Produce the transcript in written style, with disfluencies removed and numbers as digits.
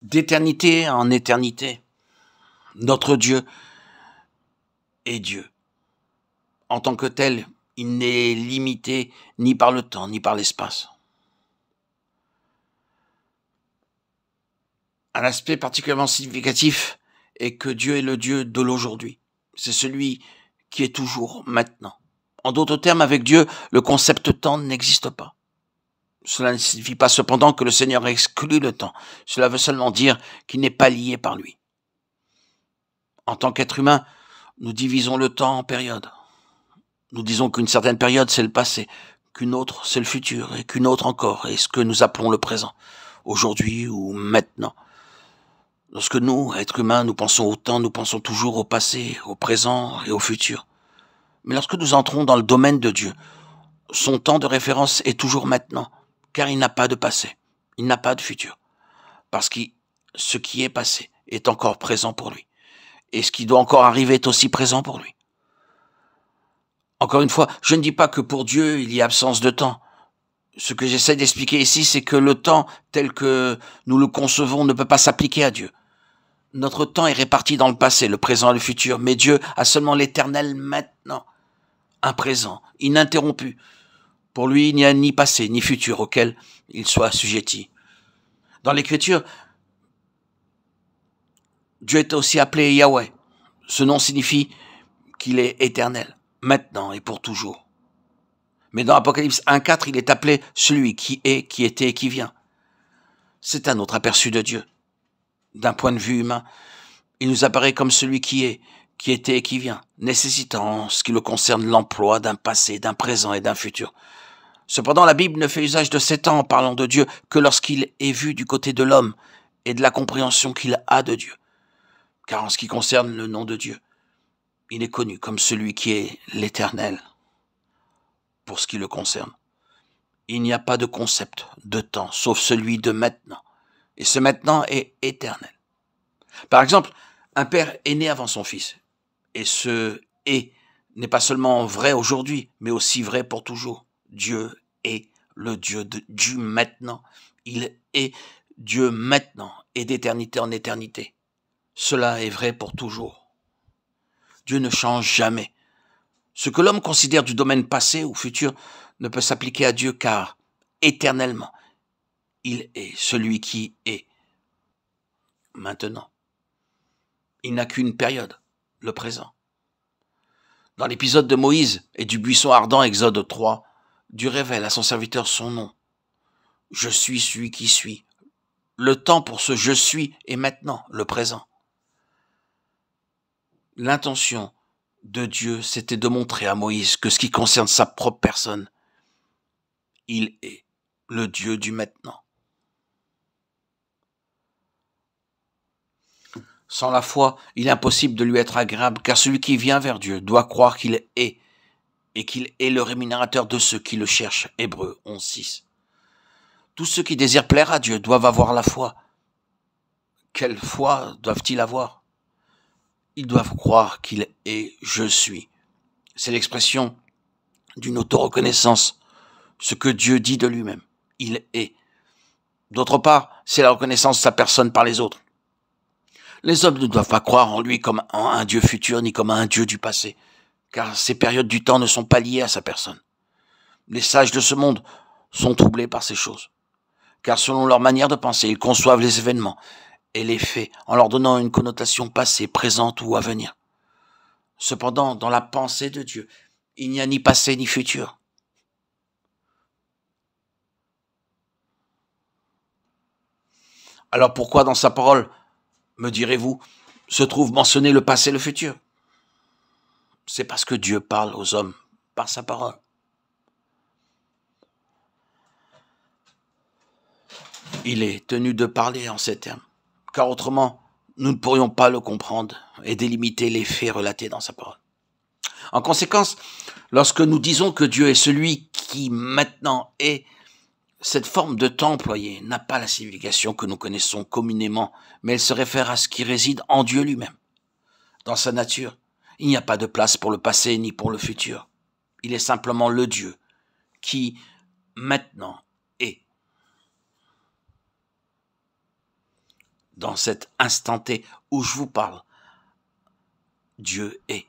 D'éternité en éternité, notre Dieu est Dieu. En tant que tel, il n'est limité ni par le temps, ni par l'espace. Un aspect particulièrement significatif est que Dieu est le Dieu de l'aujourd'hui. C'est celui qui est toujours maintenant. En d'autres termes, avec Dieu, le concept temps n'existe pas. Cela ne signifie pas cependant que le Seigneur exclut le temps. Cela veut seulement dire qu'il n'est pas lié par lui. En tant qu'être humain, nous divisons le temps en périodes. Nous disons qu'une certaine période, c'est le passé, qu'une autre, c'est le futur, et qu'une autre encore est ce que nous appelons le présent, aujourd'hui ou maintenant. Lorsque nous, êtres humains, nous pensons au temps, nous pensons toujours au passé, au présent et au futur. Mais lorsque nous entrons dans le domaine de Dieu, son temps de référence est toujours maintenant, car il n'a pas de passé, il n'a pas de futur, parce que ce qui est passé est encore présent pour lui, et ce qui doit encore arriver est aussi présent pour lui. Encore une fois, je ne dis pas que pour Dieu, il y a absence de temps. Ce que j'essaie d'expliquer ici, c'est que le temps tel que nous le concevons ne peut pas s'appliquer à Dieu. Notre temps est réparti dans le passé, le présent et le futur, mais Dieu a seulement l'éternel maintenant, un présent, ininterrompu. Pour lui, il n'y a ni passé ni futur auquel il soit assujetti. Dans l'Écriture, Dieu est aussi appelé Yahweh. Ce nom signifie qu'il est éternel, maintenant et pour toujours. Mais dans Apocalypse 1.4, il est appelé celui qui est, qui était et qui vient. C'est un autre aperçu de Dieu. D'un point de vue humain, il nous apparaît comme celui qui est, qui était et qui vient, nécessitant en ce qui le concerne l'emploi d'un passé, d'un présent et d'un futur. Cependant, la Bible ne fait usage de ces temps en parlant de Dieu que lorsqu'il est vu du côté de l'homme et de la compréhension qu'il a de Dieu. Car en ce qui concerne le nom de Dieu, il est connu comme celui qui est l'Éternel. Pour ce qui le concerne, il n'y a pas de concept de temps, sauf celui de maintenant. Et ce maintenant est éternel. Par exemple, un père est né avant son fils. Et ce « est » n'est pas seulement vrai aujourd'hui, mais aussi vrai pour toujours. Dieu est le Dieu du maintenant. Il est Dieu maintenant et d'éternité en éternité. Cela est vrai pour toujours. Dieu ne change jamais. Ce que l'homme considère du domaine passé ou futur ne peut s'appliquer à Dieu car, éternellement, il est celui qui est maintenant. Il n'a qu'une période, le présent. Dans l'épisode de Moïse et du buisson ardent, Exode 3, Dieu révèle à son serviteur son nom. Je suis celui qui suis. Le temps pour ce je suis est maintenant, le présent. L'intention de Dieu, c'était de montrer à Moïse que ce qui concerne sa propre personne, il est le Dieu du maintenant. Sans la foi, il est impossible de lui être agréable, car celui qui vient vers Dieu doit croire qu'il est, et qu'il est le rémunérateur de ceux qui le cherchent. Hébreux 11.6. Tous ceux qui désirent plaire à Dieu doivent avoir la foi. Quelle foi doivent-ils avoir? Ils doivent croire qu'il est « je suis ». C'est l'expression d'une auto-reconnaissance, ce que Dieu dit de lui-même. Il est. D'autre part, c'est la reconnaissance de sa personne par les autres. Les hommes ne doivent pas croire en lui comme un Dieu futur ni comme un Dieu du passé, car ces périodes du temps ne sont pas liées à sa personne. Les sages de ce monde sont troublés par ces choses, car selon leur manière de penser, ils conçoivent les événements et les faits en leur donnant une connotation passée, présente ou à venir. Cependant, dans la pensée de Dieu, il n'y a ni passé ni futur. Alors pourquoi dans sa parole, me direz-vous, se trouve mentionné le passé et le futur? C'est parce que Dieu parle aux hommes par sa parole. Il est tenu de parler en ces termes, car autrement, nous ne pourrions pas le comprendre et délimiter les faits relatés dans sa parole. En conséquence, lorsque nous disons que Dieu est celui qui maintenant est, cette forme de temps employée n'a pas la signification que nous connaissons communément, mais elle se réfère à ce qui réside en Dieu lui-même. Dans sa nature, il n'y a pas de place pour le passé ni pour le futur. Il est simplement le Dieu qui, maintenant, est. dans cet instant T où je vous parle, Dieu est.